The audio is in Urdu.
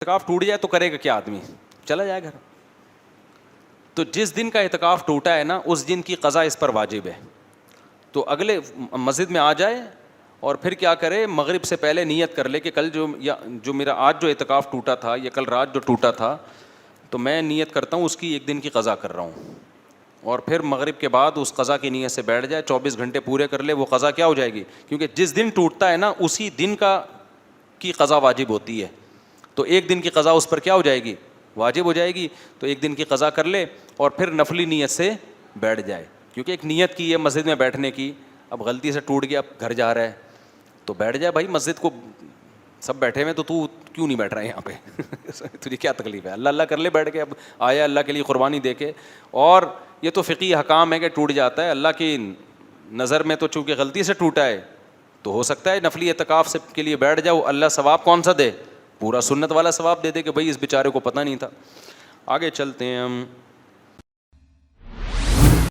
اعتکاف ٹوٹ جائے تو کرے گا کیا آدمی؟ چلا جائے گھر. تو جس دن کا اعتکاف ٹوٹا ہے نا اس دن کی قضا اس پر واجب ہے. تو اگلے مسجد میں آ جائے اور پھر کیا کرے, مغرب سے پہلے نیت کر لے کہ کل جو میرا آج جو اعتکاف ٹوٹا تھا یا کل رات جو ٹوٹا تھا تو میں نیت کرتا ہوں اس کی ایک دن کی قضا کر رہا ہوں. اور پھر مغرب کے بعد اس قضا کی نیت سے بیٹھ جائے, 24 گھنٹے پورے کر لے, وہ قضا کیا ہو جائے گی, کیونکہ جس دن ٹوٹتا ہے نا اسی دن کی قضا واجب ہوتی ہے. تو ایک دن کی قضا اس پر کیا ہو جائے گی, واجب ہو جائے گی. تو ایک دن کی قضا کر لے اور پھر نفلی نیت سے بیٹھ جائے, کیونکہ ایک نیت کی ہے مسجد میں بیٹھنے کی. اب غلطی سے ٹوٹ گیا, اب گھر جا رہا ہے تو بیٹھ جائے بھائی, مسجد کو سب بیٹھے ہوئے تو کیوں نہیں بیٹھ رہا ہے یہاں پہ تجھے کیا تکلیف ہے, اللہ اللہ کر لے بیٹھ کے. اب آیا اللہ کے لیے قربانی دے کے, اور یہ تو فقہی حکام ہے کہ ٹوٹ جاتا ہے, اللہ کی نظر میں تو چونکہ غلطی سے ٹوٹا ہے تو ہو سکتا ہے نفلی اعتکاف کے لیے بیٹھ جاؤ, اللہ ثواب کون سا دے, پورا سنت والا ثواب دے دے کہ بھائی اس بیچارے کو پتہ نہیں تھا. آگے چلتے ہیں ہم.